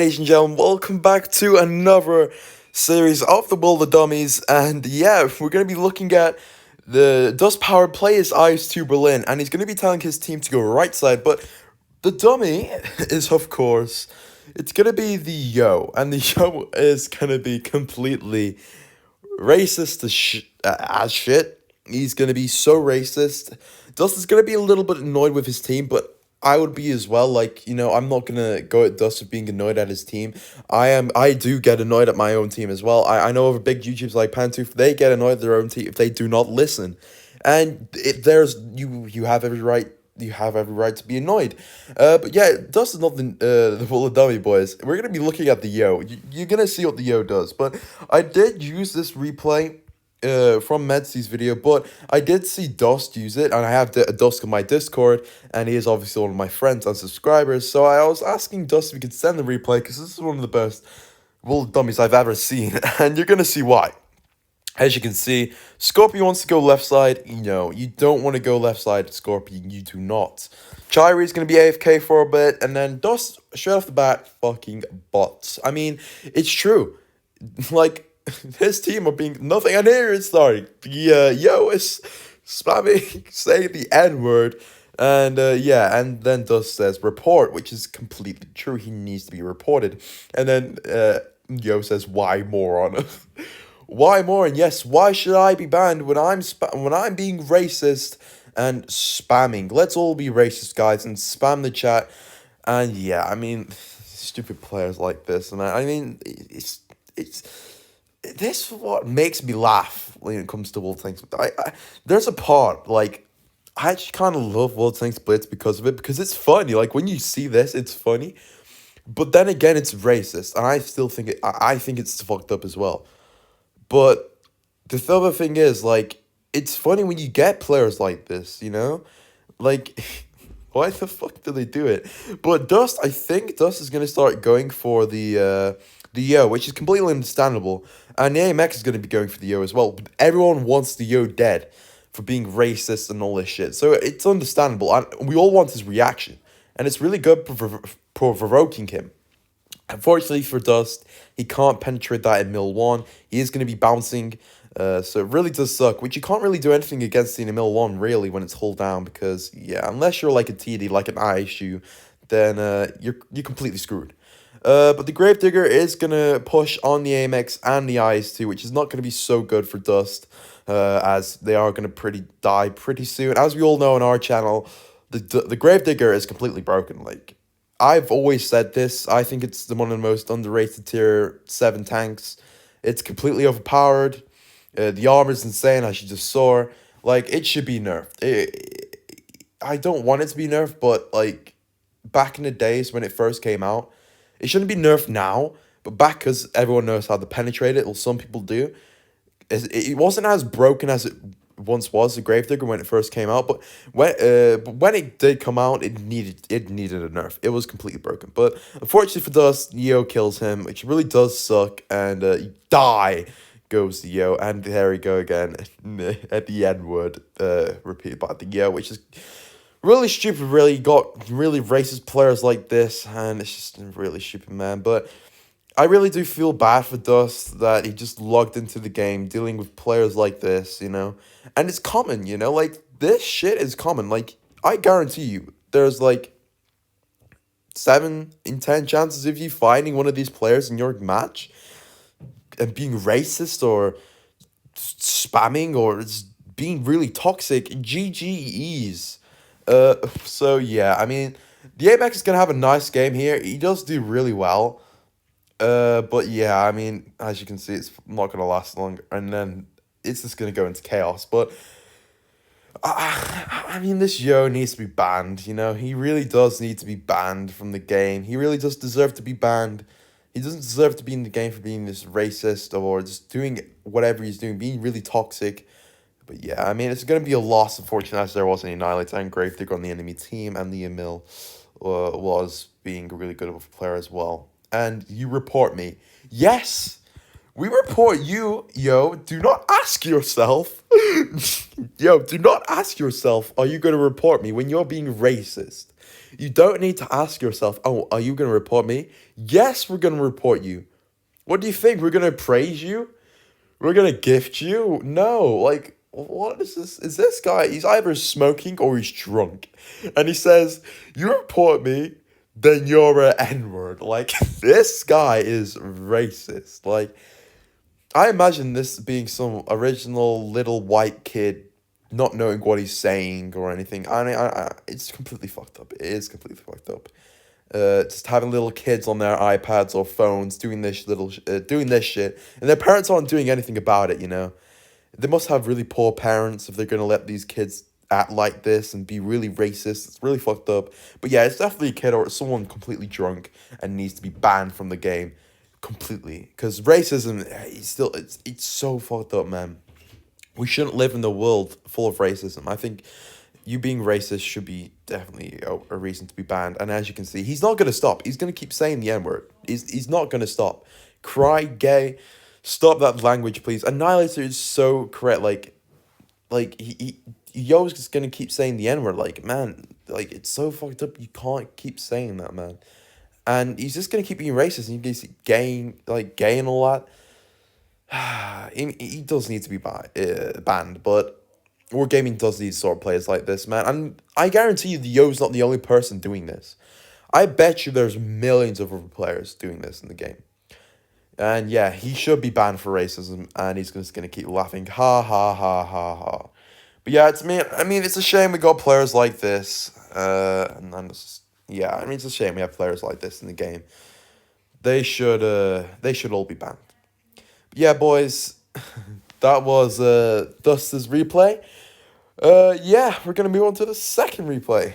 ladies and gentlemen, welcome back to another series of the World of Dummies. And yeah, we're going to be looking at the Dust-powered player's eyes to Berlin. And he's going to be telling his team to go right side. But the dummy is, of course, it's going to be the Yo. And the Yo is going to be completely racist as shit. He's going to be so racist. Dust is going to be a little bit annoyed with his team, but I would be as well. Like, I'm not going to go at Dust for being annoyed at his team. I do get annoyed at my own team as well. I know over big YouTubers like Pantoof, they get annoyed at their own team if they do not listen. And you have every right. You have every right to be annoyed. But yeah, Dust is not the full of dummy boys. We're going to be looking at the Yo. You're going to see what the Yo does. But I did use this replay from Medsi's video, but I did see Dust use it, and I have Dust on my Discord, and he is obviously one of my friends and subscribers, so I was asking Dust if he could send the replay, because this is one of the best World of Dummies I've ever seen, and you're going to see why. As you can see, Scorpion wants to go left side. No, you don't want to go left side, Scorpion. You do not. Chyri is going to be AFK for a bit, and then Dust, straight off the bat, fucking bots. I mean, it's true. Like, his team are being nothing. And here it's starting. The Yo is spamming, saying the N-word. And yeah, and then Dust says report, which is completely true. He needs to be reported. And then Yo says, why moron? Why more? And yes, why should I be banned when I'm being racist and spamming? Let's all be racist, guys, and spam the chat. And yeah, I mean, stupid players like this, and I mean, it's this is what makes me laugh when it comes to World Tanks. There's a part like I actually kind of love World Tanks Blitz because of it, because it's funny. Like when you see this, it's funny, but then again, it's racist, and I still think I think it's fucked up as well. But the other thing is, like, it's funny when you get players like this, Like, why the fuck do they do it? But Dust, I think Dust is going to start going for the Yo, which is completely understandable. And the AMX is going to be going for the Yo as well. But everyone wants the Yo dead for being racist and all this shit. So it's understandable. And we all want his reaction. And it's really good for provoking him. Unfortunately for Dust, he can't penetrate that in Mill 1. He is going to be bouncing, so it really does suck, which you can't really do anything against in Mill 1, really, when it's hull down, because, yeah, unless you're like a TD, like an ISU, then you're completely screwed. But the Gravedigger is going to push on the AMX and the IS2, which is not going to be so good for Dust, as they are going to die pretty soon. As we all know on our channel, the Gravedigger is completely broken, like, I've always said this. I think it's one of the most underrated tier 7 tanks. It's completely overpowered. The armor's insane, as you just saw. Like, it should be nerfed. I don't want it to be nerfed, but, like, back in the days when it first came out, it shouldn't be nerfed now, but back because everyone knows how to penetrate it, or some people do. It wasn't as broken as it once was, the Gravedigger, when it first came out, but when it did come out, it needed a nerf. It was completely broken, but unfortunately for Dust, Yo kills him, which really does suck, and die goes the Yo, and there we go again at the N-word, repeated by the Yo, which is really stupid. Really got really racist players like this, and it's just really stupid, man. But I really do feel bad for Dust that he just logged into the game dealing with players like this, And it's common, Like, this shit is common. Like, I guarantee you, there's, like, 7 in 10 chances of you finding one of these players in your match and being racist or spamming or just being really toxic. GGEs. So, yeah, I mean, the AMX is going to have a nice game here. He does do really well. But yeah, I mean, as you can see, it's not going to last long, and then it's just going to go into chaos, but I mean, this Yo needs to be banned, he really does need to be banned from the game. He really does deserve to be banned. He doesn't deserve to be in the game for being this racist or just doing whatever he's doing, being really toxic. But yeah, I mean, it's going to be a loss, unfortunately, as there wasn't an Annihilator and Gravedigger on the enemy team, and the Emil was being really good of a player as well. And you report me. Yes, we report you, Yo. Do not ask yourself. Yo, do not ask yourself, are you going to report me when you're being racist? You don't need to ask yourself, oh, are you going to report me? Yes, we're going to report you. What do you think? We're going to praise you? We're going to gift you? No, like, what is this? Is this guy, he's either smoking or he's drunk. And he says, you report me, then you're an N-word. Like, this guy is racist. Like, I imagine this being some original little white kid not knowing what he's saying or anything. It's completely fucked up. It is completely fucked up. Just having little kids on their iPads or phones doing this shit, and their parents aren't doing anything about it. You know, they must have really poor parents if they're gonna let these kids act like this and be really racist. It's really fucked up. But yeah, it's definitely a kid or someone completely drunk and needs to be banned from the game completely. Because racism, it's so fucked up, man. We shouldn't live in a world full of racism. I think you being racist should be definitely a reason to be banned. And as you can see, he's not going to stop. He's going to keep saying the N-word. He's not going to stop. Cry, gay, stop that language, please. Annihilator is so correct. He always just going to keep saying the N-word. Like, man, like, it's so fucked up. You can't keep saying that, man. And he's just going to keep being racist. And you can see gay and all that. He does need to be banned, but Wargaming does need sort of players like this, man. And I guarantee you, the Yo's not the only person doing this. I bet you there's millions of other players doing this in the game. And yeah, he should be banned for racism, and he's just gonna keep laughing, ha ha ha ha ha. But yeah, I mean, it's a shame we got players like this. And I'm just, yeah, I mean, it's a shame we have players like this in the game. They should all be banned. Yeah, boys, that was Dust's replay. Yeah, we're gonna move on to the second replay.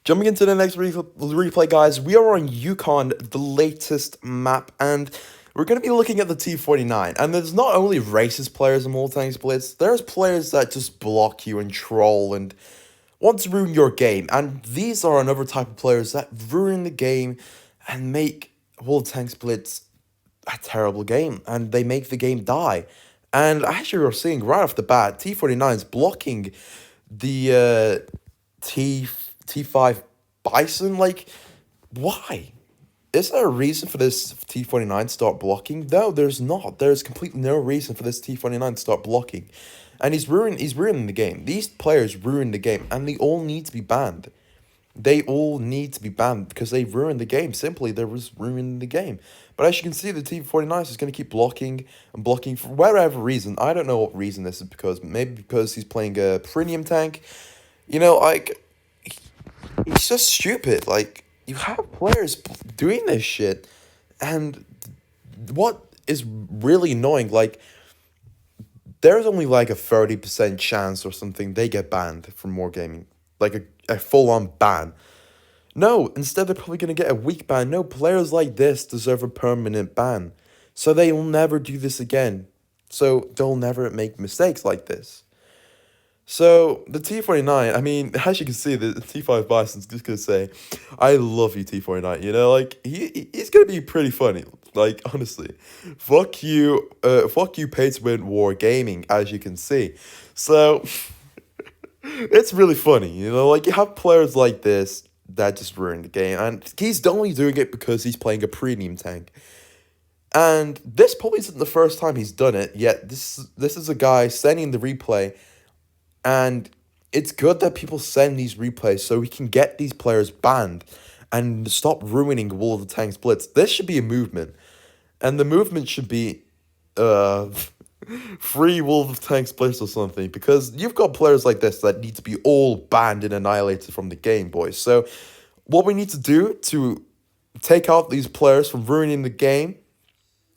Jumping into the next replay, guys, we are on Yukon, the latest map, and we're gonna be looking at the T-49. And there's not only racist players in Tanks Blitz, there's players that just block you and troll and want to ruin your game. And these are another type of players that ruin the game and make Tanks Blitz a terrible game, and they make the game die. And as you're seeing right off the bat, T-49 is blocking the T5 Bison. Like, why? Is there a reason for this T-49 to start blocking? No, there's not. There's completely no reason for this T-49 to start blocking. And he's ruining the game. These players ruin the game, and they all need to be banned. They all need to be banned because they ruined the game. Simply, they was ruining the game. But as you can see, the T-49 is going to keep blocking and blocking for whatever reason. I don't know what reason this is because. Maybe because he's playing a premium tank. You know, like, he's just stupid. Like, you have players doing this shit. And what is really annoying, like, there's only like a 30% chance or something they get banned from Wargaming. Like a full-on ban. No, instead they're probably going to get a weak ban. No, players like this deserve a permanent ban. So they will never do this again. So they'll never make mistakes like this. So the T-49, I mean, as you can see, the T5 Bison's just going to say, I love you, T-49. You know, like, he's going to be pretty funny. Like, honestly. Fuck you, pay to win war gaming, as you can see. So it's really funny, you know, like, you have players like this that just ruin the game, and he's only doing it because he's playing a premium tank. And this probably isn't the first time he's done it, yet this is a guy sending the replay, and it's good that people send these replays so we can get these players banned and stop ruining World of Tanks Blitz. This should be a movement, and the movement should be, free Wolf of Tanks Blitz or something, because you've got players like this that need to be all banned and annihilated from the game, boys. So what we need to do to take out these players from ruining the game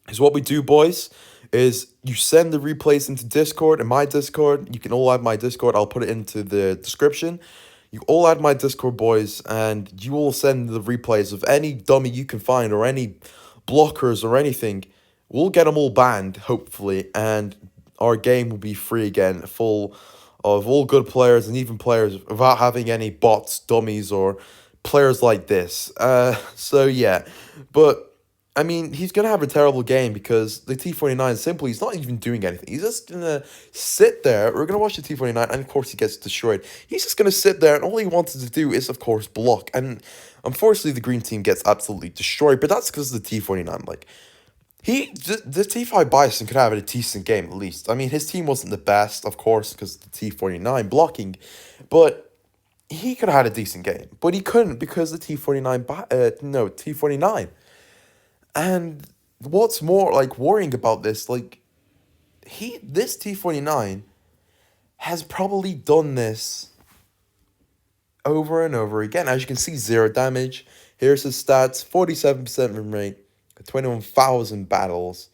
is what we do, boys, is you send the replays into Discord, in my Discord. You can all add my Discord. I'll put it into the description. You all add my Discord, boys, and you all send the replays of any dummy you can find or any blockers or anything. We'll get them all banned, hopefully, and our game will be free again, full of all good players and even players without having any bots, dummies, or players like this. So yeah, but I mean, he's going to have a terrible game because the T-49 simply, he's not even doing anything. He's just going to sit there. We're going to watch the T-49, and of course he gets destroyed. He's just going to sit there, and all he wanted to do is, of course, block. And unfortunately, the green team gets absolutely destroyed, but that's because of the T-49. Like, the T5 Bison could have a decent game at least. I mean, his team wasn't the best, of course, because of the T-49 blocking, but he could have had a decent game. But he couldn't because the T-49. And what's more, like, worrying about this, like, this T-49 has probably done this over and over again. As you can see, 0 damage. Here's his stats, 47% win rate, 21,000 battles,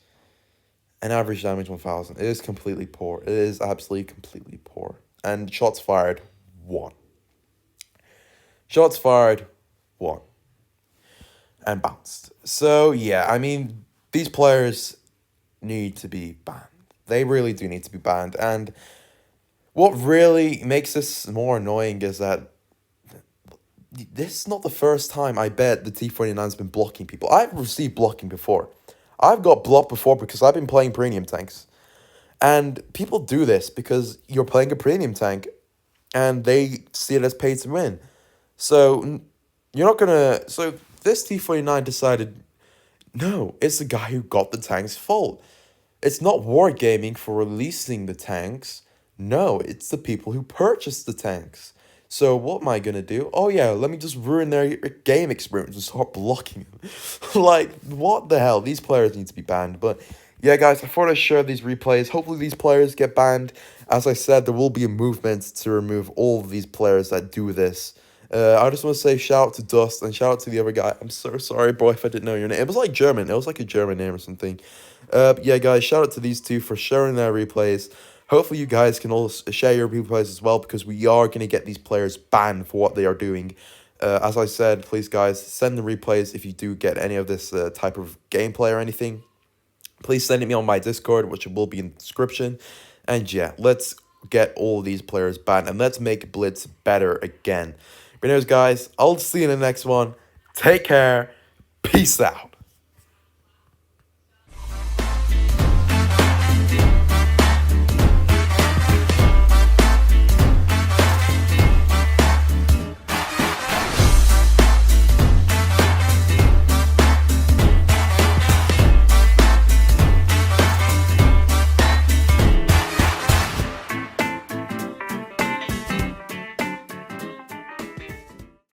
and average damage 1,000. It is completely poor. It is absolutely completely poor. And shots fired, 1. Shots fired, 1. And bounced. So, yeah, I mean, these players need to be banned. They really do need to be banned. And what really makes this more annoying is that this is not the first time I bet the T-49's been blocking people. I've received blocking before. I've got blocked before because I've been playing premium tanks. And people do this because you're playing a premium tank and they see it as pay to win. So, you're not gonna... So, this T-49 decided, no, it's the guy who got the tank's fault. It's not Wargaming for releasing the tanks. No, it's the people who purchased the tanks. So what am I gonna do? Oh yeah, let me just ruin their game experience and start blocking them. Like, what the hell? These players need to be banned. But yeah, guys, I thought I'd share these replays. Hopefully these players get banned. As I said, there will be a movement to remove all of these players that do this. I just want to say shout out to Dust and shout out to the other guy. I'm so sorry, bro, if I didn't know your name. It was like German. It was like a German name or something. Yeah, guys, shout out to these two for sharing their replays. Hopefully you guys can all share your replays as well because we are going to get these players banned for what they are doing. As I said, please, guys, send the replays if you do get any of this type of gameplay or anything. Please send it me on my Discord, which will be in the description. And yeah, let's get all of these players banned and let's make Blitz better again. But anyways, guys, I'll see you in the next one. Take care. Peace out.